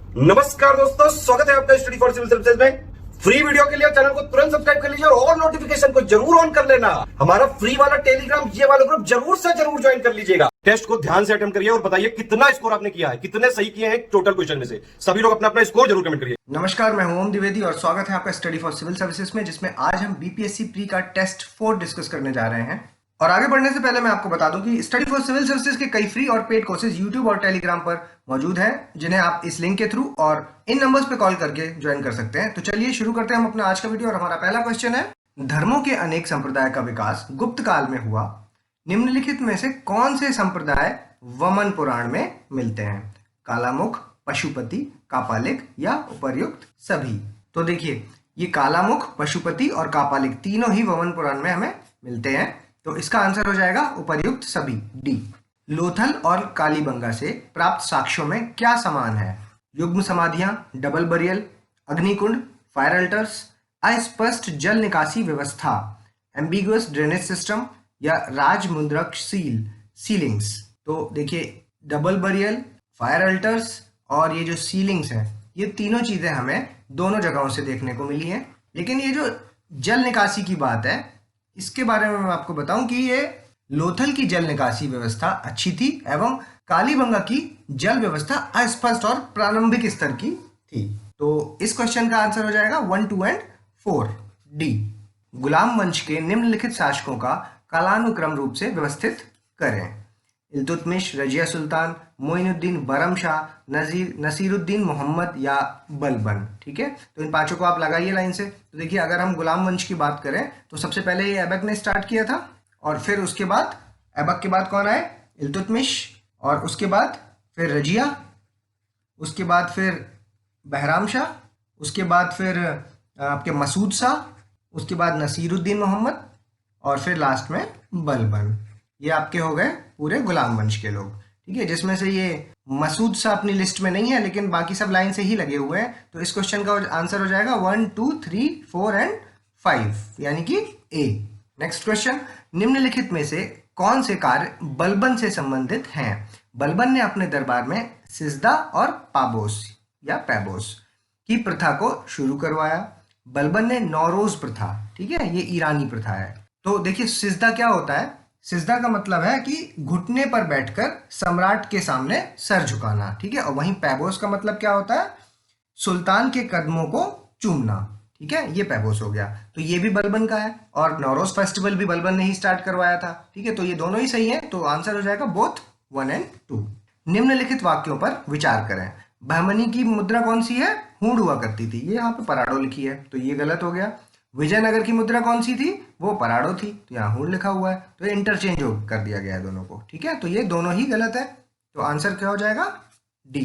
नमस्कार दोस्तों, स्वागत है आपका स्टडी फॉर सिविल सर्विसेज में। फ्री वीडियो के लिए चैनल को तुरंत सब्सक्राइब कर लीजिए और नोटिफिकेशन को जरूर ऑन कर लेना। हमारा फ्री वाला टेलीग्राम ये वाला ग्रुप जरूर से जरूर ज्वाइन कर लीजिएगा। टेस्ट को ध्यान से अटेम्प्ट करिए और बताइए कितना स्कोर आपने किया है, कितने सही किए हैं टोटल क्वेश्चन में से। सभी लोग अपना अपना स्कोर जरूर कमेंट करिए। नमस्कार, मैं हूं ओम द्विवेदी और स्वागत है आपका स्टडी फॉर सिविल सर्विसेज में, जिसमें आज हम बीपीएससी प्री का टेस्ट 4 डिस्कस करने जा रहे हैं। और आगे बढ़ने से पहले मैं आपको बता दूं कि स्टडी फॉर सिविल सर्विसेज के कई फ्री और पेड कोर्सेज यूट्यूब और टेलीग्राम पर मौजूद हैं, जिन्हें आप इस लिंक के थ्रू और इन नंबर्स पे कॉल करके ज्वाइन कर सकते हैं। तो चलिए शुरू करते हैं हम अपना आज का वीडियो। और हमारा पहला क्वेश्चन है, धर्मों के अनेक संप्रदाय का विकास गुप्त काल में हुआ। निम्नलिखित में से कौन से संप्रदाय वमन पुराण में मिलते हैं? कालामुख, पशुपति, कापालिक या उपर्युक्त सभी। तो देखिए, ये कालामुख, पशुपति और कापालिक तीनों ही वमन पुराण में हमें मिलते हैं। तो इसका आंसर हो जाएगा उपर्युक्त सभी, डी। लोथल और कालीबंगा से प्राप्त साक्ष्यों में क्या समान है? युग्म समाधियां, डबल बरियल, अग्निकुंड, फायर अल्टर्स, अस्पष्ट जल निकासी व्यवस्था, एम्बिगुअस ड्रेनेज सिस्टम या राजमुद्रक सीलिंग्स। तो देखिए, डबल बरियल, फायर अल्टर्स और ये जो सीलिंग्स हैं, ये तीनों चीजें हमें दोनों जगहों से देखने को मिली हैं। लेकिन ये जो जल निकासी की बात है, इसके बारे में मैं आपको बताऊं कि ये लोथल की जल निकासी व्यवस्था अच्छी थी एवं कालीबंगा की जल व्यवस्था अस्पष्ट और प्रारंभिक स्तर की थी। तो इस क्वेश्चन का आंसर हो जाएगा 1, 2 और 4, डी। गुलाम वंश के निम्नलिखित शासकों का कालानुक्रम रूप से व्यवस्थित करें। इल्तुतमिश, रजिया सुल्तान, मोइनुद्दीन बरम शाह, नसीरुद्दीन मोहम्मद या बलबन। ठीक है, तो इन पांचों को आप लगाइए लाइन से। तो देखिए, अगर हम गुलाम वंश की बात करें तो सबसे पहले ये ऐबक ने स्टार्ट किया था, और फिर उसके बाद ऐबक के बाद कौन आए? इल्तुतमिश, और उसके बाद फिर रजिया, उसके बाद फिर बहराम शाह, उसके बाद फिर आपके मसूद शाह, उसके बाद नसीरुद्दीन मोहम्मद और फिर लास्ट में बलबन। ये आपके हो गए पूरे गुलाम वंश के लोग। ठीक है, जिसमें से ये मसूद शाह अपनी लिस्ट में नहीं है, लेकिन बाकी सब लाइन से ही लगे हुए हैं। तो इस क्वेश्चन का आंसर हो जाएगा 1, 2, 3, 4 और 5, यानी कि ए। नेक्स्ट क्वेश्चन, निम्नलिखित में से कौन से कार्य बलबन से संबंधित हैं? बलबन ने अपने दरबार में सिजदा और पाबोस या पैबोस की प्रथा को शुरू करवाया। बलबन ने नौरोज प्रथा, ठीक है, ये ईरानी प्रथा है। तो देखिए, सिजदा क्या होता है? सिजदा का मतलब है कि घुटने पर बैठकर सम्राट के सामने सर झुकाना। ठीक है, और वहीं पैबोस का मतलब क्या होता है? सुल्तान के कदमों को चूमना। ठीक है, ये पैबोस हो गया। तो ये भी बलबन का है, और नौरोज फेस्टिवल भी बलबन ने ही स्टार्ट करवाया था। ठीक है, तो ये दोनों ही सही है। तो आंसर हो जाएगा बोथ 1 और 2। निम्नलिखित वाक्यों पर विचार करें। बहमनी की मुद्रा कौन सी है? हूंड हुआ करती थी। ये यहाँ पे पराडो लिखी है, तो ये गलत हो गया। विजयनगर की मुद्रा कौन सी थी? वो पराडो थी, तो यहाँ हूंड लिखा हुआ है, तो ये इंटरचेंज कर दिया गया है दोनों को। ठीक है, तो ये दोनों ही गलत है। तो आंसर क्या हो जाएगा? डी।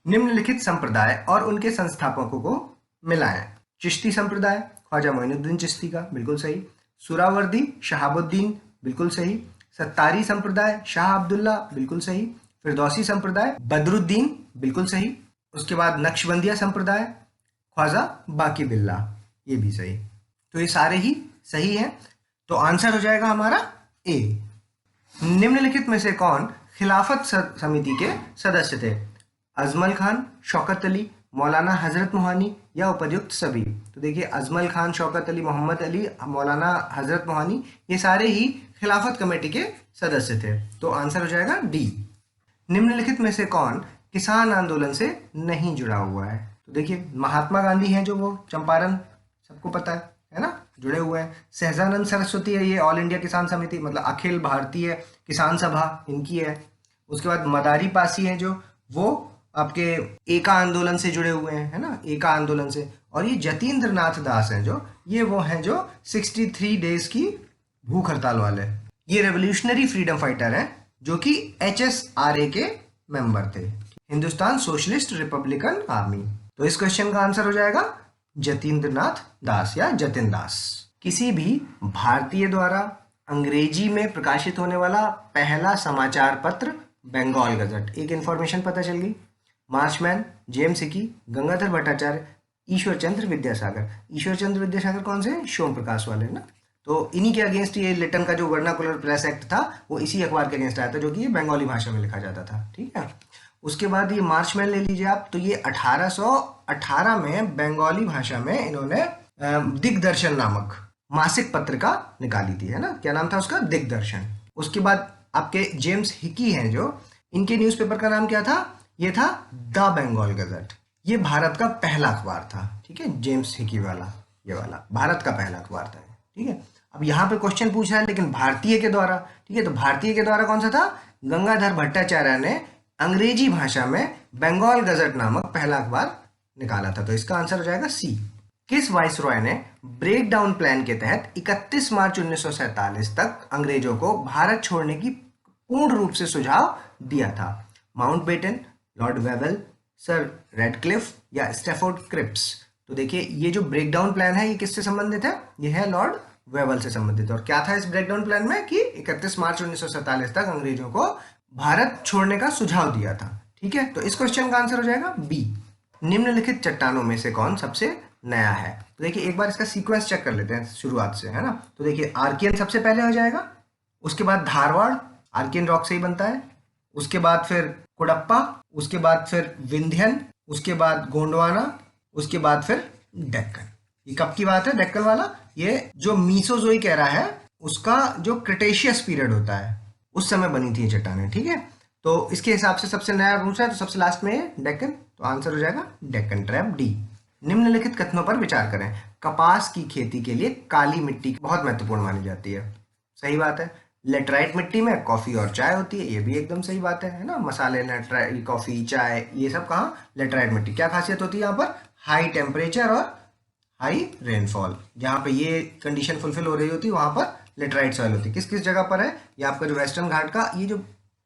निम्नलिखित संप्रदाय और उनके संस्थापकों को मिलाएं। चिश्ती संप्रदाय, ख्वाजा मोइनुद्दीन चिश्ती का, बिल्कुल सही। सुरावर्दी, शहाबुद्दीन, बिल्कुल सही। सत्तारी संप्रदाय, शाह अब्दुल्ला, बिल्कुल सही। फिरदौसी संप्रदाय, बदरुद्दीन, बिल्कुल सही। उसके बाद नक्शबंदिया संप्रदाय, ख्वाजा बाकी बिल्ला, ये भी सही। तो ये सारे ही सही हैं। तो आंसर हो जाएगा हमारा ए। निम्नलिखित में से कौन खिलाफत समिति के सदस्य थे? अजमल खान, शौकत अली, मौलाना हजरत मोहानी या उपर्युक्त सभी। तो देखिए, अजमल खान, शौकत अली, मोहम्मद अली, मौलाना हजरत मोहानी, ये सारे ही खिलाफत कमेटी के सदस्य थे। तो आंसर हो जाएगा डी। निम्नलिखित में से कौन किसान आंदोलन से नहीं जुड़ा हुआ है? तो देखिए, महात्मा गांधी हैं, जो वो चंपारण, सबको पता है ना, जुड़े हुए हैं। सहजानंद सरस्वती है, ये ऑल इंडिया किसान समिति, मतलब अखिल भारतीय किसान सभा, इनकी है। उसके बाद मदारी पासी हैं, जो वो आपके एका आंदोलन से जुड़े हुए हैं, है ना, एका आंदोलन से। और ये जतीन्द्र नाथ दास हैं, जो ये वो हैं जो 63 डेज की भूख हड़ताल वाले। ये रेवोल्यूशनरी फ्रीडम फाइटर हैं, जो कि HSRA के मेंबर थे, हिंदुस्तान सोशलिस्ट रिपब्लिकन आर्मी। तो इस क्वेश्चन का आंसर हो जाएगा जतीन्द्र नाथ दास या जतिन दास। किसी भी भारतीय द्वारा अंग्रेजी में प्रकाशित होने वाला पहला समाचार पत्र बंगाल गजट। एक इंफॉर्मेशन पता चल गई। मार्चमैन, जेम्स हिकी, गंगाधर भट्टाचार्य, ईश्वर चंद्र विद्यासागर। ईश्वर चंद्र विद्यासागर कौन से? सोम प्रकाश वाले ना। तो इन्हीं के अगेंस्ट ये लिटन का जो वर्नाकुलर प्रेस एक्ट था, वो इसी अखबार के अगेंस्ट आया था, जो कि ये बंगाली भाषा में लिखा जाता था। ठीक है। उसके बाद ये मार्चमैन ले लीजिए आप, तो ये 1818 में बंगाली भाषा में इन्होंने दिग्दर्शन नामक मासिक पत्रिका निकाली थी, है ना। क्या नाम था उसका? दिग्दर्शन। उसके बाद आपके जेम्स हिकी हैं जो, इनके न्यूज़पेपर का नाम क्या था? ये था द बंगाल गजट। ये भारत का पहला अखबार था, ठीक है। जेम्स हिकी वाला, ये वाला भारत का पहला अखबार था, ठीक है। अब यहाँ पे क्वेश्चन पूछ रहा है लेकिन भारतीय के द्वारा, ठीक है। तो भारतीय के द्वारा कौन सा था? गंगाधर भट्टाचार्य ने अंग्रेजी भाषा में बंगाल गजट नामक पहला अखबार निकाला था। तो इसका आंसर हो जाएगा सी। किस वाइसरॉय ने ब्रेक डाउन प्लान के तहत 31 मार्च 1947 तक अंग्रेजों को भारत छोड़ने की पूर्ण रूप से सुझाव दिया था? Mountbatten, lord Wavell, sir Radcliffe या स्टैफोर्ड क्रिप्स? तो देखिए ये जो ब्रेकडाउन प्लान है ये किससे संबंधित है? ये है लॉर्ड वेवल से संबंधित। और क्या था इस ब्रेकडाउन प्लान में कि 31 मार्च 1947 तक अंग्रेजों को भारत छोड़ने का सुझाव दिया था, ठीक है। तो इस क्वेश्चन का आंसर हो जाएगा बी। निम्नलिखित चट्टानों में से कौन सबसे नया है? तो देखिए एक बार इसका सीक्वेंस चेक कर लेते हैं शुरुआत से, है ना। तो देखिए आर्कियन सबसे पहले हो जाएगा, उसके बाद धारवाड़, आर्कियन रॉक से ही बनता है, उसके बाद फिर कुडप्पा, उसके बाद फिर विंध्यन, उसके बाद गोंडवाना, उसके बाद फिर डेक्कन। ये कब की बात है डेक्कन वाला? ये जो मीसोजोइक एरा है उसका जो क्रिटेशियस पीरियड होता है उस समय बनी थी ये चट्टानें, ठीक है। तो इसके हिसाब से सबसे नया पूछा है तो सबसे लास्ट में है डेक्कन, तो आंसर हो जाएगा डेक्कन ट्रैप, डी। निम्नलिखित कथनों पर विचार करें। कपास की खेती के लिए काली मिट्टी बहुत महत्वपूर्ण मानी जाती है, सही बात है। लेटराइट मिट्टी में कॉफी और चाय होती है, ये भी एकदम सही बात है ना। मसाले, लेटराइट, कॉफी, चाय, ये सब कहाँ? लेटराइट मिट्टी। क्या खासियत होती है यहाँ पर? हाई टेम्परेचर और हाई रेनफॉल। जहाँ पे ये कंडीशन फुलफिल हो रही होती है वहां पर लेटराइट सॉइल होती है। किस किस जगह पर है? ये आपका जो वेस्टर्न घाट का ये जो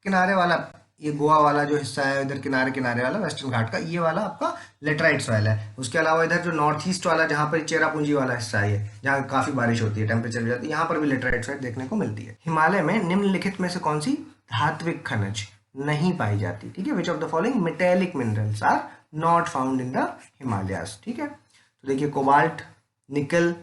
किनारे वाला, ये गोवा वाला जो हिस्सा है इधर किनारे किनारे वाला वेस्टर्न घाट का, ये वाला आपका लेटराइट सॉइल है। उसके अलावा इधर जो नॉर्थ ईस्ट वाला जहाँ पर चेरापूंजी वाला हिस्सा है जहाँ काफी बारिश होती है, टेम्परेचर भी जाती है, यहाँ पर भी लेटराइट सॉइल देखने को मिलती है। हिमालय में निम्नलिखित में से कौन सी धात्विक खनिज नहीं पाई जाती? ठीक है, which of the following metallic minerals are not found in the Himalayas? ठीक है, तो देखिए कोबाल्ट, निकल,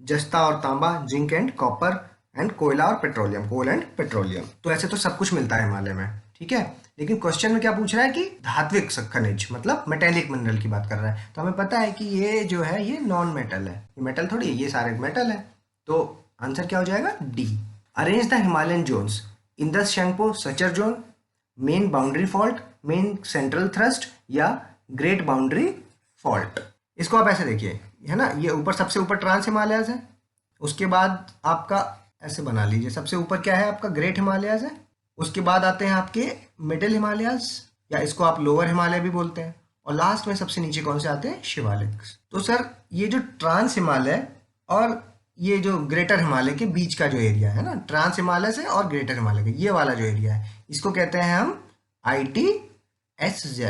जस्ता और तांबा, जिंक एंड कॉपर एंड कोयला और पेट्रोलियम, कोल एंड पेट्रोलियम। तो ऐसे तो सब कुछ मिलता है हिमालय में, ठीक है। लेकिन क्वेश्चन में क्या पूछ रहा है कि धात्विक खनिज मतलब मेटेलिक मिनरल की बात कर रहा है। तो हमें पता है कि ये जो है ये नॉन मेटल है, ये मेटल थोड़ी है, ये सारे मेटल है। तो आंसर क्या हो जाएगा? D. Arrange the Himalayan zones in the Tsangpo suture zone, main boundary fault, main central thrust या ग्रेट बाउंड्री फॉल्ट। इसको आप ऐसे देखिए, है ना, ये ऊपर सबसे ऊपर ट्रांस हिमालयाज है, उसके बाद आपका ऐसे बना लीजिए, सबसे ऊपर क्या है आपका ग्रेट हिमालयाज है, उसके बाद आते हैं आपके मिडिल हिमालयाज या इसको आप लोअर हिमालय भी बोलते हैं, और लास्ट में सबसे नीचे कौन से आते हैं? शिवालिक। तो सर ये जो ट्रांस हिमालय और ये जो ग्रेटर हिमालय के बीच का जो एरिया है ना, ट्रांस हिमालय से और ग्रेटर हिमालय का ये वाला जो एरिया है, इसको कहते हैं हम ITSZ,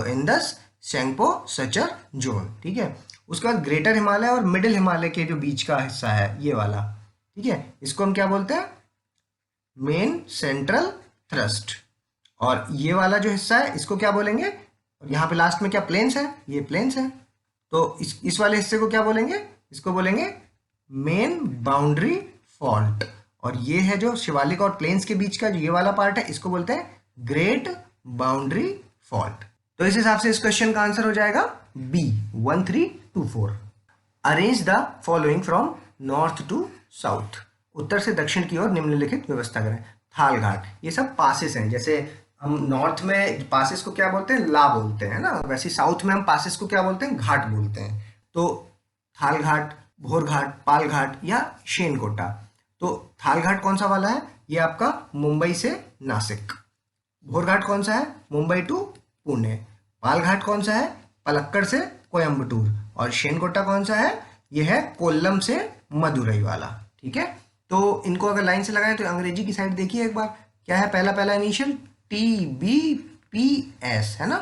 इंडस शंगपो सचर जोन। ठीक है, उसके बाद ग्रेटर हिमालय और मिडिल हिमालय के जो बीच का हिस्सा है ये वाला, ठीक है, इसको हम क्या बोलते हैं? Main central thrust. और ये वाला जो हिस्सा है इसको क्या बोलेंगे? और यहाँ पे लास्ट में क्या प्लेन्स है? ये प्लेन्स है, तो इस वाले हिस्से को क्या बोलेंगे? इसको बोलेंगे मेन बाउंड्री फॉल्ट। और ये है जो शिवालिक और प्लेन्स के बीच का जो ये वाला पार्ट है, इसको बोलते हैं ग्रेट बाउंड्री फॉल्ट। तो इस हिसाब से इस क्वेश्चन का आंसर हो जाएगा B, 1324। Arrange the following from north to south, उत्तर से दक्षिण की ओर निम्नलिखित व्यवस्था करें। थाल घाट, ये सब पासेस हैं, जैसे हम नॉर्थ में पासेस को क्या बोलते हैं? ला बोलते हैं ना, वैसे साउथ में हम पासेस को क्या बोलते हैं? घाट बोलते हैं। तो थाल घाट, भोर घाट, पाल घाट या शेनकोटा। तो थाल घाट कौन सा वाला है? ये आपका मुंबई से नासिक। भोर घाट कौन सा है? मुंबई टू पुणे। पाल घाट कौन सा है? पलक्कड़ से कोयम्बटूर। और शेनकोटा कौन सा है? यह है कोल्लम से मदुरई वाला। ठीक है, तो इनको अगर लाइन से लगाएं तो अंग्रेजी की साइड देखिए एक बार, क्या है पहला पहला इनिशियल? TBPS है ना,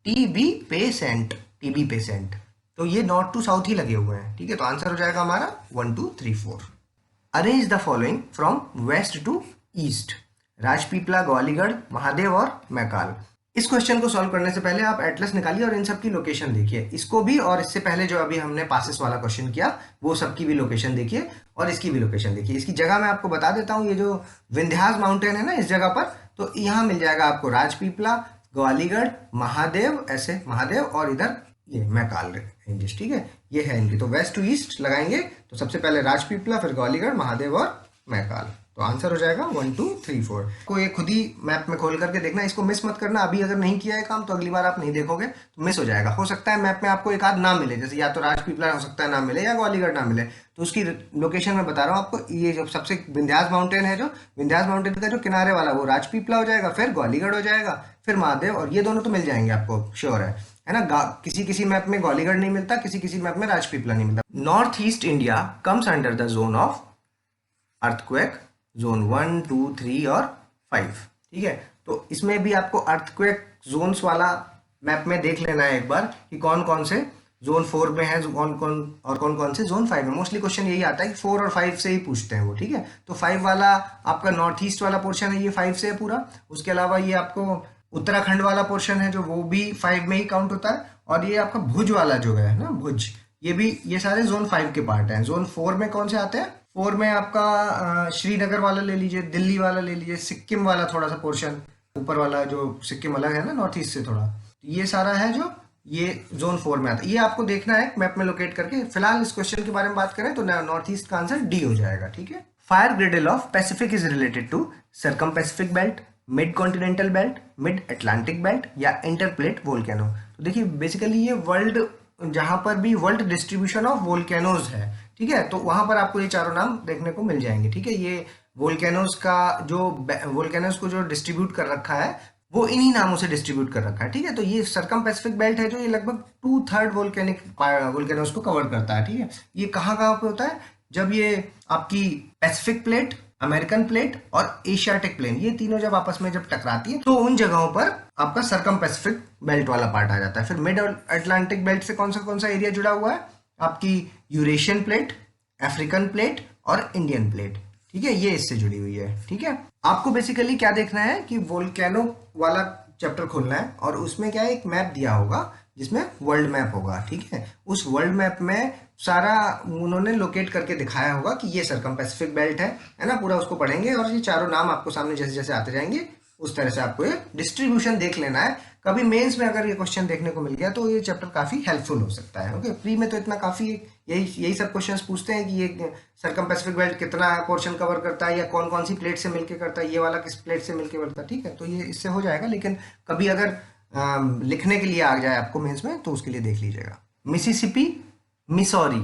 TB पेशेंट, TB पेशेंट। तो ये नॉर्थ टू साउथ ही लगे हुए हैं। ठीक है, तो आंसर हो जाएगा हमारा 1 2 3 4। Arrange the following from west to east, Rajpipla, Gwaligarh, Mahadev और मैकाल। इस क्वेश्चन को सॉल्व करने से पहले आप एटलस निकालिए और इन सब की लोकेशन देखिए, इसको भी और इससे पहले जो अभी हमने पासेस वाला क्वेश्चन किया वो सबकी भी लोकेशन देखिए और इसकी भी लोकेशन देखिए। इसकी जगह मैं आपको बता देता हूँ, ये जो विंध्यास माउंटेन है ना इस जगह पर, तो यहाँ मिल जाएगा आपको राजपीपला, ग्वालीगढ़, महादेव, ऐसे महादेव, और इधर ये मैकाल रेंजेस, ठीक है, ये है इनकी। तो वेस्ट टू ईस्ट लगाएंगे तो सबसे पहले राजपीपला, फिर ग्वालीगढ़, महादेव और मैकाल। तो आंसर हो जाएगा 1 2 3 4। को ये खुद ही मैप में खोल करके देखना, इसको मिस मत करना। अभी अगर नहीं किया है काम तो अगली बार आप नहीं देखोगे तो मिस हो जाएगा। हो सकता है मैप में आपको एक आध ना मिले, जैसे या तो राजपीपला हो सकता है ना मिले, या ग्वालीगढ़ ना मिले, तो उसकी लोकेशन मैं बता रहा हूँ आपको। ये जो सबसे विंध्यास माउंटेन है, जो विंध्यास माउंटेन का जो किनारे वाला वो राजपीपला हो जाएगा, फिर ग्वालीगढ़ हो जाएगा, फिर महादेव, और ये दोनों तो मिल जाएंगे आपको, श्योर है ना। किसी किसी मैप में ग्वालीगढ़ नहीं मिलता, किसी किसी मैप में राजपीपला नहीं मिलता। North east India comes under the zone of earthquake, zone 1 2 3 और 5, ठीक है। तो इसमें भी आपको अर्थक्वेक जोन्स वाला मैप में देख लेना है एक बार कि कौन कौन से जोन 4 में है, कौन कौन से जोन 5 में। मोस्टली क्वेश्चन यही आता है कि 4 और 5 से ही पूछते हैं वो, ठीक है। तो 5 वाला आपका नॉर्थ ईस्ट वाला पोर्शन है, ये 5 से है पूरा। उसके अलावा ये आपको उत्तराखंड वाला पोर्शन है जो वो भी 5 में ही काउंट होता है। और ये आपका भुज वाला जो है ना, भुज, ये सारे जोन 5 के पार्ट हैं। जोन 4 में कौन से आते हैं? 4 में आपका श्रीनगर वाला ले लीजिए, दिल्ली वाला ले लीजिए, सिक्किम वाला थोड़ा सा पोर्शन, ऊपर वाला जो सिक्किम अलग है ना नॉर्थ ईस्ट से थोड़ा, ये सारा है जो ये जोन 4 में आता है। ये आपको देखना है मैप में लोकेट करके। फिलहाल इस क्वेश्चन के बारे में बात करें तो नॉर्थ ईस्ट का आंसर डी हो जाएगा, ठीक है। Fire girdle of Pacific is related to circum Pacific belt, mid continental belt, mid Atlantic belt या इंटरप्लेट वोल्केनो। तो देखिए बेसिकली ये वर्ल्ड, जहां पर भी वर्ल्ड डिस्ट्रीब्यूशन ऑफ वोल्केनोज है, ठीक है, तो वहां पर आपको ये चारों नाम देखने को मिल जाएंगे, ठीक है। ये वोल्केनोज का जो वोल्केनोज को जो डिस्ट्रीब्यूट कर रखा है वो इन्हीं नामों से डिस्ट्रीब्यूट कर रखा है, ठीक है। तो ये सर्कम पैसिफिक बेल्ट है जो ये लगभग 2/3 वोल्केनोज को कवर करता है, ठीक है। ये कहाँ कहाँ पे होता है? जब ये आपकी पैसिफिक प्लेट, अमेरिकन प्लेट और एशियाटिक प्लेन, ये तीनों जब आपस में जब टकराती है तो उन जगहों पर आपका सर्कम पैसिफिक बेल्ट वाला पार्ट आ जाता है। फिर मिड अटलांटिक बेल्ट से कौन सा एरिया जुड़ा हुआ है? आपकी यूरेशियन प्लेट, अफ्रीकन प्लेट और इंडियन प्लेट, ठीक है, ये इससे जुड़ी हुई है, ठीक है। आपको बेसिकली क्या देखना है कि वोल्केनो वाला चैप्टर खोलना है और उसमें क्या है, एक मैप दिया होगा जिसमें वर्ल्ड मैप होगा, ठीक है। उस वर्ल्ड मैप में सारा उन्होंने लोकेट करके दिखाया होगा कि ये सर्कम पैसिफिक बेल्ट है ना। पूरा उसको पढ़ेंगे और ये चारों नाम आपको सामने जैसे जैसे आते जाएंगे उस तरह से आपको ये डिस्ट्रीब्यूशन देख लेना है। कभी मेंस में अगर ये क्वेश्चन देखने को मिल गया तो ये चैप्टर काफी हेल्पफुल हो सकता है, ओके। प्री में तो इतना काफी यही सब क्वेश्चंस पूछते हैं कि ये सर्कम पैसिफिक बेल्ट कितना पोर्शन कवर करता है या कौन कौन सी प्लेट से मिलके करता है, ये वाला किस प्लेट से मिलके करता है, ठीक है। तो ये इससे हो जाएगा, लेकिन कभी अगर लिखने के लिए आ जाए आपको मेंस में तो उसके लिए देख लीजिएगा। मिसिसिपी मिसौरी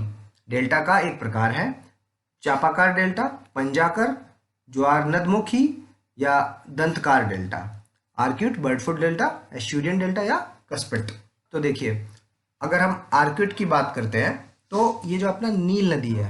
डेल्टा का एक प्रकार है। चापाकार डेल्टा, पंजाकर, ज्वार नदमुखी या दंतकार डेल्टा, आर्क्यूट, बर्डफुट डेल्टा, एस्चुरियन डेल्टा या कस्पेट। तो देखिए अगर हम आर्क्यूट की बात करते हैं तो ये जो अपना नील नदी है,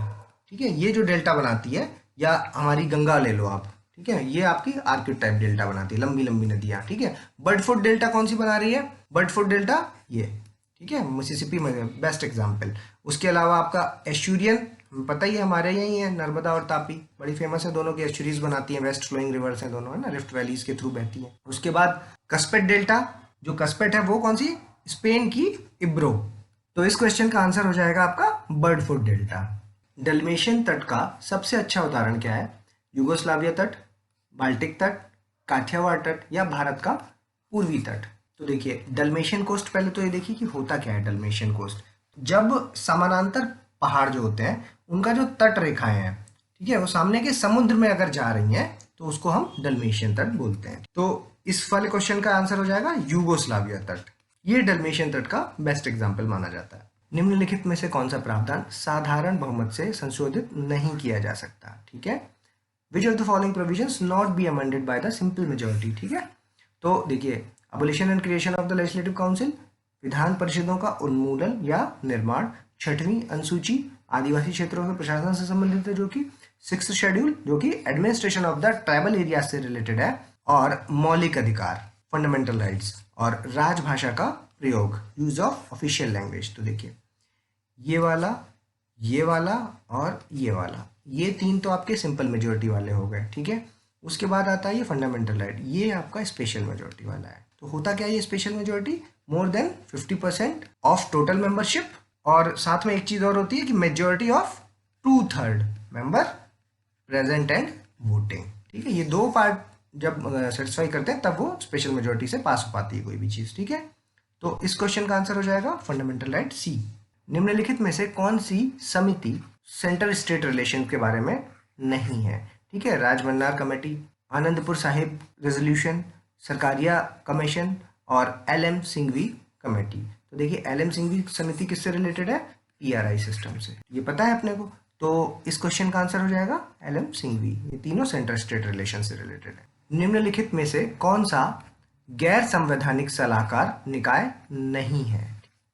ठीक है, ये जो डेल्टा बनाती है, या हमारी गंगा ले लो आप, ठीक है, ये आपकी आर्क्यूट टाइप डेल्टा बनाती है, लंबी लंबी नदियां, ठीक है। बर्डफुट डेल्टा कौन सी बना रही है? बर्डफुट डेल्टा ये, ठीक है, मिसिसिपी में बेस्ट एग्जाम्पल। उसके अलावा आपका एस्चुरियन, पता ही है हमारे यही है, नर्मदा और तापी बड़ी फेमस है, दोनों की एस्चुरीज बनाती हैं, वेस्ट फ्लोइंग रिवर्स हैं दोनों, है ना, रिफ्ट वैलीज के थ्रू बहती हैं। उसके बाद कस्पेट डेल्टा, जो कस्पेट है वो कौन सी? स्पेन की इब्रो। तो इस क्वेश्चन का आंसर हो जाएगा आपका बर्डफुट डेल्टा। डल्मेशियन तट का सबसे अच्छा उदाहरण क्या है? यूगोस्लाविया तट, बाल्टिक तट, काठियावाड़ तट या भारत का पूर्वी तट। तो देखिए डल्मेशियन कोस्ट, पहले तो ये देखिए कि होता क्या है डल्मेशियन कोस्ट। जब समानांतर पहाड़ जो होते हैं उनका जो तट रेखाएं हैं, ठीक है, वो सामने के समुद्र में अगर जा रही हैं तो उसको हम डल्मेशियन तट बोलते हैं। तो इस वाले क्वेश्चन का आंसर हो जाएगा यूगोस्लाविया तट। ये डल्मेशियन तट का बेस्ट एग्जाम्पल माना जाता है। निम्नलिखित में से कौन सा प्रावधान साधारण बहुमत से संशोधित नहीं किया जा सकता? ठीक है, which of the following provisions not be amended by the simple majority. ठीक है, तो देखिए abolition and creation of the legislative council, विधान परिषदों का उन्मूलन या निर्माण, छठवीं अनुसूची आदिवासी क्षेत्रों के प्रशासन से संबंधित है जो कि 6th शेड्यूल जो कि administration of the tribal area से रिलेटेड है, और मौलिक अधिकार फंडामेंटल राइट्स, और राजभाषा का प्रयोग यूज ऑफ ऑफिशियल लैंग्वेज। तो देखिए ये वाला और ये वाला, ये तीन तो आपके सिंपल मेजोरिटी वाले हो गए। ठीक है, उसके बाद आता है ये फंडामेंटल राइट, ये आपका स्पेशल मेजोरिटी वाला है। तो होता क्या है ये special majority? More than 50% of total membership, और साथ में एक चीज और होती है कि majority of 2/3 member present and voting. ठीक है, ये दो पार्ट जब सेटिस्फाई करते हैं तब वो स्पेशल मेजोरिटी से पास हो पाती है कोई भी चीज़, ठीक है। तो इस क्वेश्चन का आंसर हो जाएगा फंडामेंटल राइट सी। निम्नलिखित में से कौन सी समिति सेंटर स्टेट रिलेशन के बारे में नहीं है, ठीक है। Rajamannar committee, Anandpur Sahib resolution, Sarkaria commission और एल.एम. सिंघवी कमेटी। तो देखिए एल.एम. सिंघवी समिति किससे रिलेटेड है, पीआरआई सिस्टम से, ये पता है अपने को। तो इस क्वेश्चन का आंसर हो जाएगा एल.एम. सिंघवी। ये तीनों सेंटर स्टेट रिलेशन से रिलेटेड है। निम्नलिखित में से कौन सा गैर संवैधानिक सलाहकार निकाय नहीं है,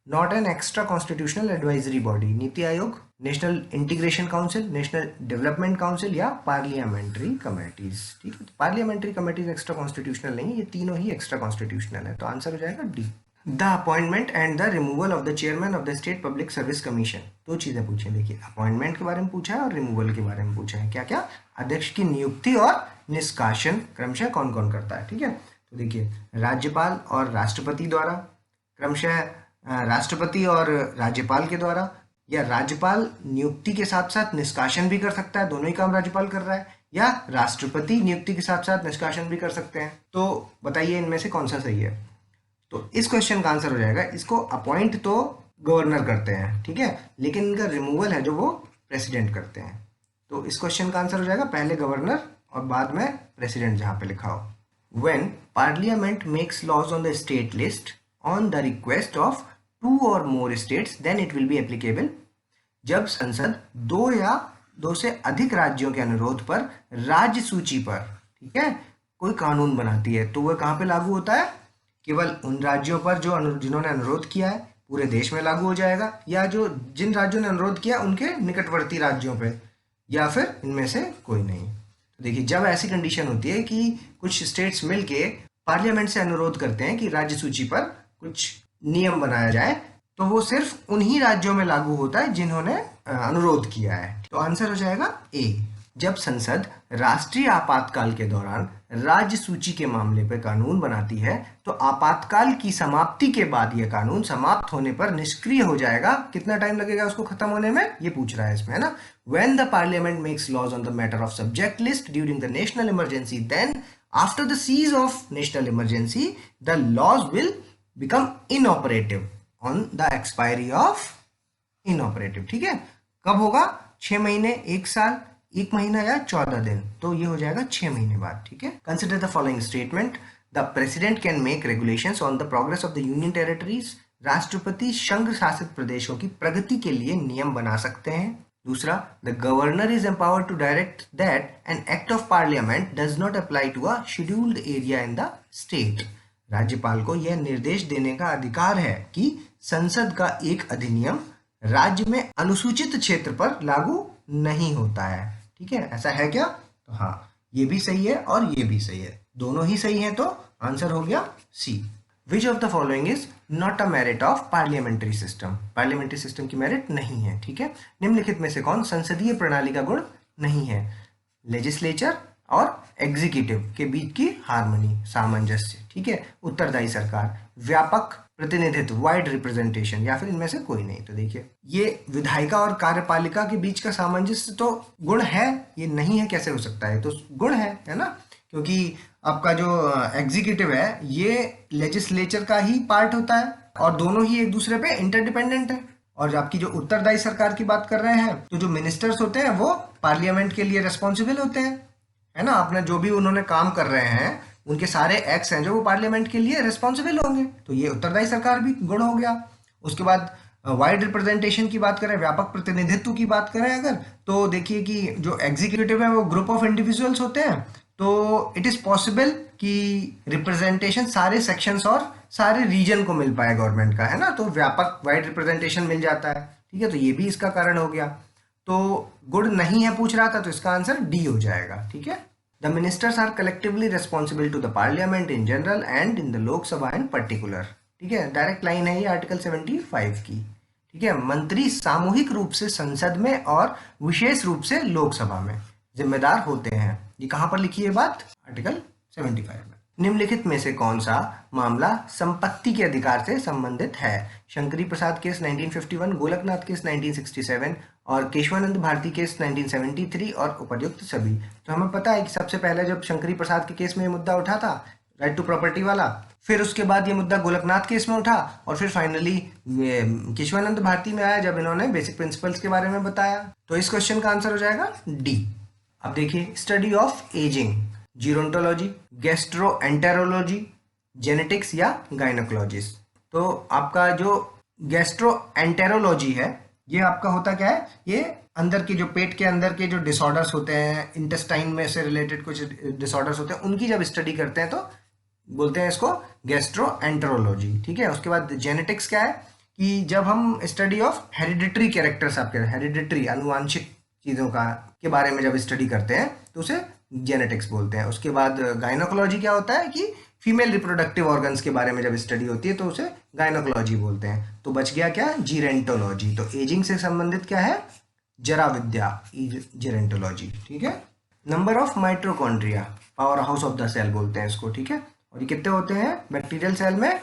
not an extra constitutional advisory body, NITI Aayog, national integration council, national development council या पार्लियामेंट्री कमेटीज, ठीक है। तो पार्लियामेंट्री कमेटीज एक्स्ट्रा कॉन्स्टिट्यूशनल नहीं है, ये तीनों ही एक्स्ट्रा कॉन्स्टिट्यूशनल है। तो आंसर हो जाएगा D. The appointment and the removal of the chairman of the state public service commission, दो चीजें पूछी। देखिए अपॉइंटमेंट के बारे में पूछा है और रिमूवल के बारे में पूछा है। क्या क्या, अध्यक्ष की नियुक्ति और निष्कासन क्रमशः कौन कौन करता है, ठीक है। तो देखिए राज्यपाल और राष्ट्रपति द्वारा, क्रमशः राष्ट्रपति और राज्यपाल के द्वारा, या राज्यपाल नियुक्ति के साथ साथ निष्कासन भी कर सकता है, दोनों ही काम राज्यपाल कर रहा है, या राष्ट्रपति नियुक्ति के साथ साथ निष्कासन भी कर सकते हैं। तो बताइए इनमें से कौन सा सही है। तो इस क्वेश्चन का आंसर हो जाएगा, इसको अपॉइंट तो गवर्नर करते हैं, ठीक है, लेकिन इनका रिमूवल है जो वो प्रेसिडेंट करते हैं। तो इस क्वेश्चन का आंसर हो जाएगा पहले गवर्नर और बाद में प्रेसिडेंट जहां पे लिखा हो। When parliament makes laws on the state list on the request of 2 or more states then it will be applicable। जब संसद 2 या 2 से अधिक राज्यों के अनुरोध पर राज्य सूची पर, ठीक है, कोई कानून बनाती है तो वह कहाँ पे लागू होता है, केवल उन राज्यों पर जो जिन्होंने अनुरोध किया है, पूरे देश में लागू हो जाएगा, या जो जिन राज्यों ने अनुरोध किया उनके निकटवर्ती राज्यों पे, या फिर इनमें से कोई नहीं। तो देखिए जब ऐसी कंडीशन होती है कि कुछ स्टेट्स मिलके पार्लियामेंट से अनुरोध करते हैं कि राज्य सूची पर कुछ नियम बनाया जाए, तो वो सिर्फ उन्हीं राज्यों में लागू होता है जिन्होंने अनुरोध किया है। तो आंसर हो जाएगा ए। जब संसद राष्ट्रीय आपातकाल के दौरान राज्य सूची के मामले पर कानून बनाती है तो आपातकाल की समाप्ति के बाद यह कानून समाप्त होने पर निष्क्रिय हो जाएगा। कितना टाइम लगेगा उसको खत्म होने में, ये पूछ रहा है इसमें, है ना। When the parliament makes laws on the matter of subject list during the national emergency then after the cease of national emergency the laws will become inoperative on the expiry of inoperative, ठीक है। कब होगा, 6 महीने, 1 साल, 1 महीना या 14 दिन। तो ये हो जाएगा 6 महीने बाद, ठीक है। Consider the following statement, the president can make regulations on the progress of the union territories, राष्ट्रपति संघ शासित प्रदेशों की प्रगति के लिए नियम बना सकते हैं। दूसरा, the governor is empowered to direct that an act of parliament does not apply to a scheduled area in the state, राज्यपाल को यह निर्देश देने का अधिकार है कि संसद का एक अधिनियम राज्य में अनुसूचित क्षेत्र पर लागू नहीं होता है, ठीक है। ऐसा है क्या, तो हाँ, ये भी सही है और ये भी सही है, दोनों ही सही है। तो आंसर हो गया C. Which of the following is not a merit of parliamentary system, parliamentary system की मेरिट नहीं है, ठीक है। निम्नलिखित में से कौन संसदीय प्रणाली का गुण नहीं है, लेजिस्लेचर और एग्जीक्यूटिव के बीच की हार्मनी, सामंजस्य, ठीक है, उत्तरदायी सरकार, व्यापक प्रतिनिधित्व, वाइड रिप्रेजेंटेशन, या फिर इनमें से कोई नहीं। तो देखिए ये विधायिका और कार्यपालिका के बीच का सामंजस्य तो गुण है, ये नहीं है कैसे हो सकता है, तो गुण है ना, क्योंकि आपका जो एग्जीक्यूटिव है ये लेजिस्लेचर का ही पार्ट होता है और दोनों ही एक दूसरे पे इंटरडिपेंडेंट है। और आपकी जो उत्तरदायी सरकार की बात कर रहे हैं तो जो मिनिस्टर्स होते हैं वो पार्लियामेंट के लिए रिस्पॉन्सिबल होते हैं, है ना। अपना जो भी उन्होंने काम कर रहे हैं उनके सारे एक्ट्स हैं जो वो पार्लियामेंट के लिए रिस्पॉन्सिबल होंगे, तो ये उत्तरदायी सरकार भी गुण हो गया। उसके बाद वाइड रिप्रेजेंटेशन की बात करें, व्यापक प्रतिनिधित्व की बात करें अगर, तो देखिए कि जो एग्जीक्यूटिव है वो ग्रुप ऑफ इंडिविजुअल्स होते हैं, तो इट इज पॉसिबल कि रिप्रेजेंटेशन सारे सेक्शंस और सारे रीजन को मिल पाए गवर्नमेंट का, है ना, तो व्यापक वाइड रिप्रेजेंटेशन मिल जाता है, ठीक है। तो ये भी इसका कारण हो गया। तो गुण नहीं है पूछ रहा था, तो इसका आंसर डी हो जाएगा, ठीक है। The ministers are collectively responsible to the parliament in general and in the लोक सभा in particular, ठीक है। डायरेक्ट लाइन है ये आर्टिकल 75 की, ठीक है। मंत्री सामूहिक रूप से संसद में और विशेष रूप से लोकसभा में जिम्मेदार होते हैं। ये कहां पर लिखी है बात, आर्टिकल 75 में। निम्नलिखित में से कौन सा मामला संपत्ति के अधिकार से संबंधित है? शंकरी प्रसाद केस 1951, गोलकनाथ केस 1967 और केशवानंद भारती केस 1973 और उपर्युक्त सभी। तो हमें पता है कि सबसे पहले जब शंकरी प्रसाद के केस में ये मुद्दा उठा था, राइट टू प्रॉपर्टी वाला, फिर उसके बाद ये मुद्दा गोलकनाथ केस में उठा और फिर फाइनली केशवानंद भारती में आया जब इन्होंने बेसिक प्रिंसिपल्स के बारे में बताया। तो इस क्वेश्चन का आंसर हो जाएगा डी। अब देखिए, study of ageing, gerontology, gastroenterology, genetics या गायनोकोलॉजिस्ट। तो आपका जो गैस्ट्रोएंटेरोलॉजी है ये आपका होता क्या है, ये अंदर के जो पेट के अंदर के जो डिसऑर्डर्स होते हैं, इंटेस्टाइन में से रिलेटेड कुछ डिसऑर्डर्स होते हैं, उनकी जब स्टडी करते हैं तो बोलते हैं इसको गैस्ट्रोएंटेरोलॉजी। ठीक है। उसके बाद जेनेटिक्स क्या है कि जब हम स्टडी ऑफ हेरिडिटरी कैरेक्टर्स, आपके हेरिडिटरी अनुवांशिक चीज़ों का के बारे में जब स्टडी करते हैं तो उसे जेनेटिक्स बोलते हैं। उसके बाद गायनोकोलॉजी क्या होता है कि फीमेल रिप्रोडक्टिव ऑर्गन्स के बारे में जब स्टडी होती है तो उसे गायनोकोलॉजी बोलते हैं। तो बच गया क्या, जीरेंटोलॉजी। तो एजिंग से संबंधित क्या है, जरा विद्या, जीरेंटोलॉजी। ठीक है। Number of mitochondria, power house of the cell बोलते हैं इसको। ठीक है। और ये कितने होते हैं बैक्टीरियल सेल में?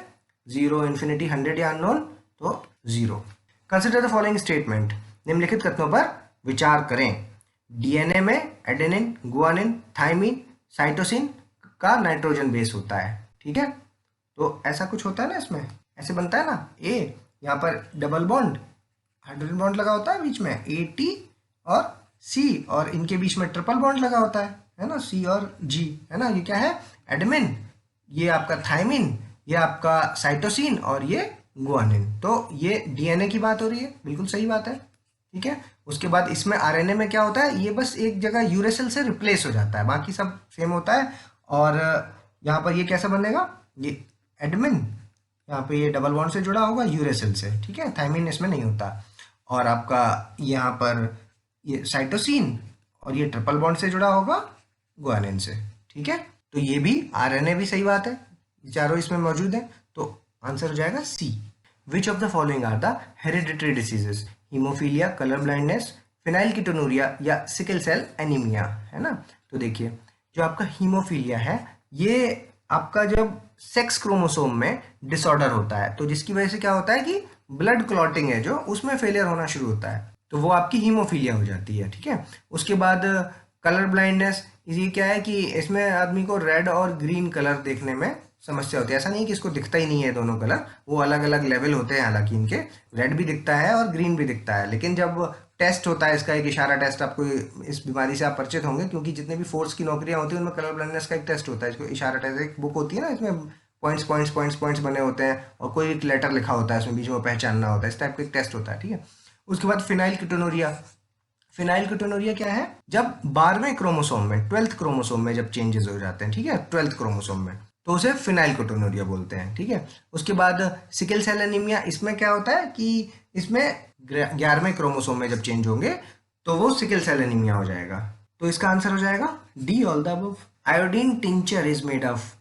0, इन्फिनिटी, 100 या अननोन, तो 0। कंसिडर द फॉलोइंग स्टेटमेंट, निम्नलिखित कथनों पर विचार करें। डीएनए में एडेनिन, गुआनिन, थाइमिन, साइटोसिन का नाइट्रोजन बेस होता है। ठीक है। तो ऐसा कुछ होता है ना, इसमें ऐसे बनता है ना, ए यहाँ पर डबल बॉन्ड, हाइड्रोजन बॉन्ड लगा होता है बीच में, AT और C, और इनके बीच में ट्रिपल बॉन्ड लगा होता है ना, C और G, है ना। ये क्या है, एडमिन, ये आपका थाइमिन, ये आपका साइटोसिन और ये गुआनिन। तो ये डीएनए की बात हो रही है, बिल्कुल सही बात है। ठीक है। उसके बाद इसमें आरएनए में क्या होता है, ये बस एक जगह यूरेसिल से रिप्लेस हो जाता है, बाकी सब सेम होता है। और यहाँ पर ये कैसा बनेगा, ये एडमिन, यहाँ पे ये डबल बॉन्ड से जुड़ा होगा यूरेसिल से। ठीक है। थाइमिन इसमें नहीं होता। और आपका यहाँ पर ये साइटोसिन और ये ट्रिपल बॉन्ड से जुड़ा होगा गुआनिन से। ठीक है। तो ये भी आरएनए भी सही बात है, चारों इसमें मौजूद है। तो आंसर हो जाएगा C. Which of the following are the hereditary diseases? Haemophilia, colour blindness, phenylketonuria या सिकल सेल एनीमिया, है ना। तो देखिए, जो आपका हीमोफीलिया है ये आपका जब सेक्स क्रोमोसोम में डिसऑर्डर होता है, तो जिसकी वजह से क्या होता है कि ब्लड क्लॉटिंग है जो उसमें फेलियर होना शुरू होता है, तो वो आपकी हीमोफीलिया हो जाती है। ठीक है। उसके बाद कलर ब्लाइंडनेस, ये क्या है कि इसमें आदमी को रेड और ग्रीन कलर देखने में समस्या होती है। ऐसा नहीं कि इसको दिखता ही नहीं है दोनों कलर, वो अलग अलग लेवल होते हैं, हालांकि इनके रेड भी दिखता है और ग्रीन भी दिखता है। लेकिन जब टेस्ट होता है इसका, एक इशारा टेस्ट, आपको इस बीमारी से आप परिचित होंगे क्योंकि जितने भी फोर्स की नौकरियां होती हैं उनमें कलर ब्लाइंडनेस का एक टेस्ट होता है। इसको इशारा टेस्ट, एक बुक होती है ना, इसमें पॉइंट्स पॉइंट्स पॉइंट्स पॉइंट्स बने होते हैं और कोई एक लेटर लिखा होता है उसमें, बीच में पहचानना होता है, इस टाइप का एक टेस्ट होता है। ठीक है। उसके बाद फिनाइलकीटोनुरिया। फिनाइलकीटोनुरिया क्या है, जब 12वें क्रोमोसोम में, 12th क्रोमोसोम में जब चेंजेस हो जाते हैं, ठीक है, 12th क्रोमोसोम में, तो उसे फिनाइलकीटोनुरिया बोलते हैं। ठीक है। उसके बाद सिकल सेल एनीमिया, इसमें क्या होता है कि इसमें 11वें क्रोमोसोम में जब चेंज होंगे तो वो सिकल सेल एनीमिया हो जाएगा। तो इसका आंसर हो जाएगा D, all the above. Iodine tincture is made of,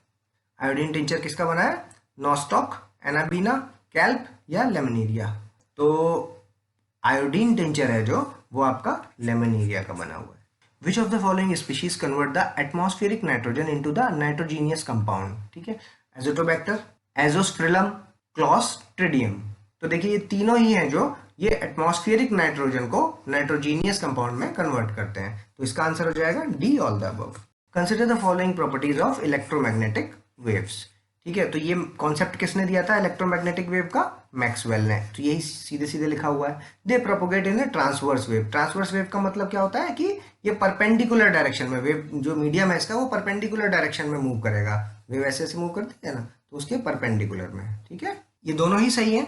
iodine tincture किसका बना है? नॉस्टॉक, एनाबीना, कैल्प या लेमनीरिया। तो आयोडीन टिंचर है जो, वो आपका लेमनीरिया का बना हुआ है। Which of the following species convert the atmospheric nitrogen into the nitrogenous compound? ठीक है। Azotobacter, Azospirillum, Clostridium. तो देखिए ये तीनों ही हैं जो ये एटमॉस्फेरिक नाइट्रोजन को नाइट्रोजीनियस कंपाउंड में कन्वर्ट करते हैं। तो इसका आंसर हो जाएगा D, all the above. Consider the following properties of electromagnetic waves. ठीक है। तो ये कॉन्सेप्ट किसने दिया था इलेक्ट्रोमैग्नेटिक वेव का? मैक्सवेल ने। तो यही सीधे सीधे लिखा हुआ है। दे प्रोपोगेट इन ए ट्रांसवर्स वेव। ट्रांसवर्स वेव का मतलब क्या होता है कि ये परपेंडिकुलर डायरेक्शन में, वेव जो मीडियम है इसका वो परपेंडिकुलर डायरेक्शन में मूव करेगा। वेव ऐसे ऐसे मूव करती है ना, तो उसके परपेंडिकुलर में। ठीक है। ये दोनों ही सही है,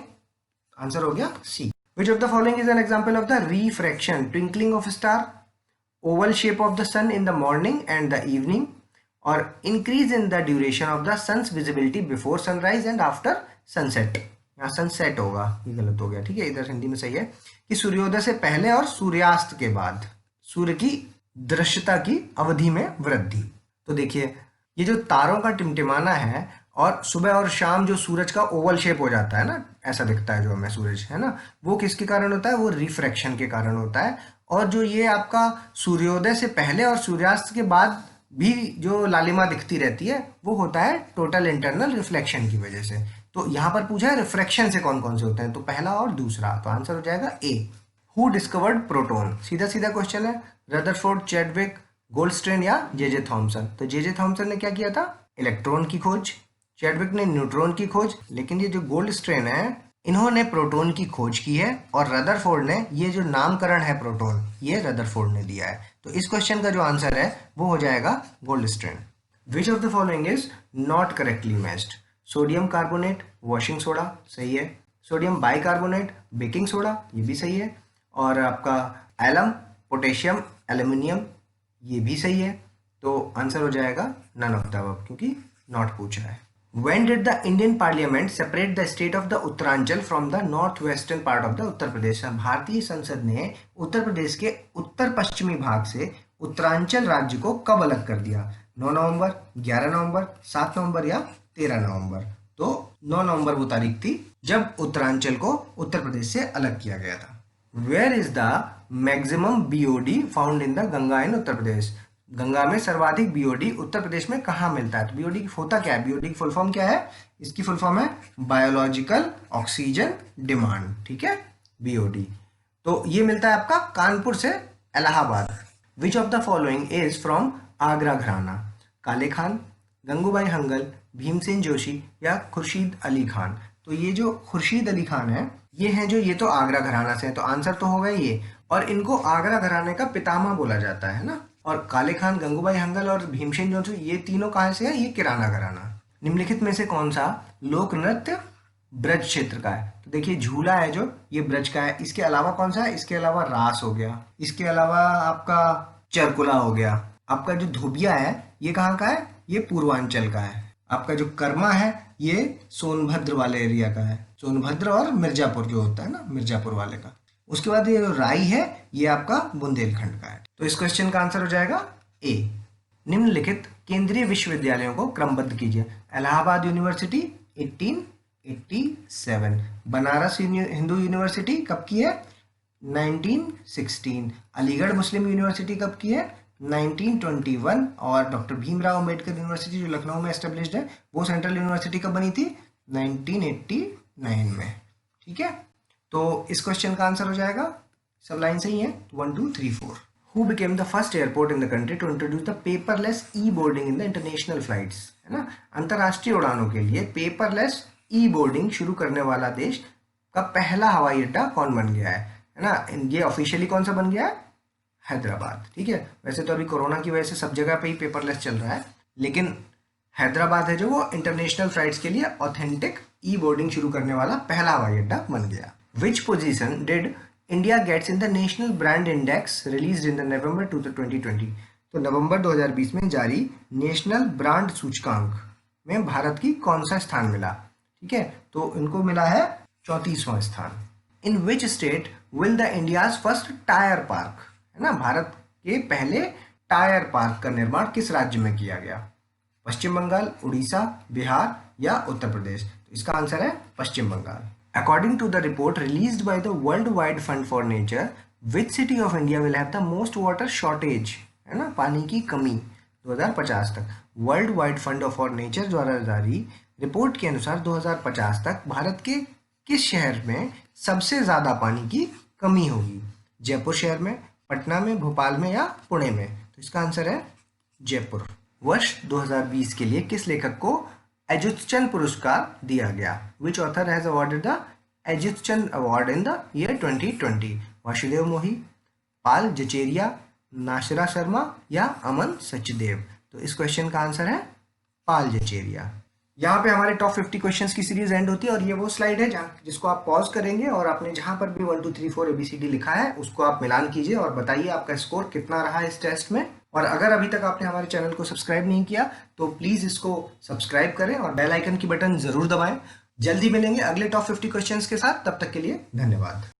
आंसर हो गया C. Which of the following is an example of the refraction? Twinkling of star, oval shape of the sun in the morning and the evening, और increase in the duration of the sun's visibility before sunrise and after sunset. यहाँ sunset होगा, ये गलत हो गया। ठीक है। इधर हिंदी में सही है कि सूर्योदय से पहले और सूर्यास्त के बाद सूर्य की दृश्यता की अवधि में वृद्धि। तो देखिए ये जो तारों का टिमटिमाना है और सुबह और शाम जो सूरज का ओवल शेप हो जाता है ना, ऐसा दिखता है जो हमें सूरज, है ना, वो किसके कारण होता है? वो रिफ्रैक्शन के कारण होता है। और जो ये आपका सूर्योदय से पहले और सूर्यास्त के बाद भी जो लालिमा दिखती रहती है वो होता है टोटल इंटरनल रिफ्लेक्शन की वजह से। तो यहाँ पर पूछा है रिफ्रैक्शन से कौन कौन से होते हैं, तो पहला और दूसरा, तो आंसर हो जाएगा ए। हु डिस्कवर्ड प्रोटॉन, सीधा सीधा क्वेश्चन है, रदरफोर्ड, चैडविक, गोल्डस्टेन या जे थॉमसन। तो जे थॉमसन ने क्या किया था, इलेक्ट्रॉन की खोज, चैडविक ने न्यूट्रॉन की खोज, लेकिन ये जो गोल्डस्टेन है इन्होंने प्रोटॉन की खोज की है, और रदरफोर्ड ने ये जो नामकरण है प्रोटॉन ये रदरफोर्ड ने दिया है। तो इस क्वेश्चन का जो आंसर है वो हो जाएगा Goldstein. Which of the following is not correctly matched, sodium carbonate, washing soda, सही है, सोडियम बाइकार्बोनेट, बेकिंग सोडा, ये भी सही है, और आपका एलम, पोटेशियम, एल्यूमिनियम, ये भी सही है। तो आंसर हो जाएगा नन ऑफ द अबव, क्योंकि नॉट पूछा है। When did the Indian Parliament separate the state of the Uttaranchal from the northwestern part of the Uttar Pradesh? भारतीय संसद ने उत्तर प्रदेश के उत्तर पश्चिमी भाग से उत्तरांचल राज्य को कब अलग कर दिया? 9 नवंबर, 11 नवंबर, 7 नवंबर या 13 नवंबर? तो 9 नवंबर वो तारीख थी जब उत्तरांचल को उत्तर प्रदेश से अलग किया गया था। Where is the maximum BOD found in the Ganga in Uttar Pradesh? Ganga में सर्वाधिक बीओडी उत्तर प्रदेश में कहाँ मिलता है? तो बीओडी होता क्या है, बीओडी की फुल फॉर्म क्या है? इसकी फुल फॉर्म है बायोलॉजिकल ऑक्सीजन डिमांड, ठीक है, बीओडी। तो ये मिलता है आपका कानपुर से इलाहाबाद। विच of the following is from Agra घराना? काले खान, गंगूबाई हंगल, भीमसेन जोशी या खुर्शीद अली खान? तो ये जो खुर्शीद अली खान है ये हैं जो, ये तो आगरा घराना से है, तो आंसर तो होगा ये, और इनको आगरा घराने का पितामह बोला जाता है ना। और काले खान, गंगूबाई हंगल और भीमसेन जोशी ये तीनों कहाँ से है? ये किराना घराना। निम्नलिखित में से कौन सा लोक नृत्य ब्रज क्षेत्र का है? तो देखिए झूला है जो, ये ब्रज का है। इसके अलावा कौन सा है? इसके अलावा रास हो गया, इसके अलावा आपका चरकुला हो गया, आपका जो धोबिया है ये कहाँ का है? ये पूर्वांचल का है। आपका जो कर्मा है ये सोनभद्र वाले एरिया का है, सोनभद्र और मिर्जापुर जो होता है ना, मिर्जापुर वाले का। उसके बाद ये जो राई है ये आपका बुंदेलखंड का है। तो इस क्वेश्चन का आंसर हो जाएगा ए। निम्नलिखित केंद्रीय विश्वविद्यालयों को क्रमबद्ध कीजिए। इलाहाबाद यूनिवर्सिटी 1887, बनारस हिंदू यूनिवर्सिटी कब की है? 1916, अलीगढ़ मुस्लिम यूनिवर्सिटी कब की है? 1921, और डॉक्टर भीमराव अंबेडकर यूनिवर्सिटी जो लखनऊ में एस्टेब्लिश्ड है वो सेंट्रल यूनिवर्सिटी कब बनी थी? 1989 में, ठीक है। तो इस क्वेश्चन का आंसर हो जाएगा, सब लाइन सही है, 1 2 3 4। Who became the first airport in the country to introduce the paperless e-boarding in the international flights? है ना, अंतरराष्ट्रीय उड़ानों के लिए पेपरलेस ई बोर्डिंग शुरू करने वाला देश का पहला हवाई अड्डा कौन बन गया है ना? ये ऑफिशियली कौन सा बन गया है? हैदराबाद, ठीक है। वैसे तो अभी कोरोना की वजह से सब जगह पे ही पेपरलेस चल रहा है, लेकिन हैदराबाद है जो वो इंटरनेशनल फ्लाइट्स के लिए ऑथेंटिक ई बोर्डिंग शुरू करने वाला पहला हवाई अड्डा बन गया। Which position did India gets in the national brand index released in the November 2020? तो नवंबर 2020 में जारी नेशनल ब्रांड सूचकांक में भारत की कौन सा स्थान मिला? ठीक है, तो इनको मिला है 34वां स्थान। In which state will the India's first tyre park? है ना, भारत के पहले टायर पार्क का निर्माण किस राज्य में किया गया? पश्चिम बंगाल, उड़ीसा, बिहार या उत्तर प्रदेश? तो इसका आंसर है पश्चिम Bengal. According to the report released by the World Wide Fund for Nature, which city of India will have the most water shortage? है ना, पानी की कमी 2050 तक। World wide fund for nature द्वारा जारी रिपोर्ट के अनुसार 2050 तक भारत के किस शहर में सबसे ज्यादा पानी की कमी होगी? जयपुर शहर में, पटना में, भोपाल में या पुणे में? तो इसका आंसर है जयपुर। वर्ष 2020 के लिए किस लेखक को एजुतचंद पुरस्कार दिया गया? Which author has awarded the Ezhuthachan award in the year 2020? Vasudev Mohi, Paul जचेरिया, नाशरा Sharma या अमन सचदेव? तो इस क्वेश्चन का आंसर है पाल जचेरिया। यहाँ पे हमारे टॉप 50 क्वेश्चंस की सीरीज एंड होती है, और ये वो स्लाइड है जिसको आप पॉज करेंगे और आपने जहां पर भी 1 2 3 4 ABCD लिखा है उसको आप मिलान कीजिए और बताइए आपका स्कोर कितना रहा इस टेस्ट में। और अगर अभी तक आपने हमारे चैनल को सब्सक्राइब नहीं किया तो प्लीज इसको सब्सक्राइब करें और बेल आइकन की बटन जरूर दबाएं। जल्दी मिलेंगे अगले टॉप 50 क्वेश्चंस के साथ, तब तक के लिए धन्यवाद।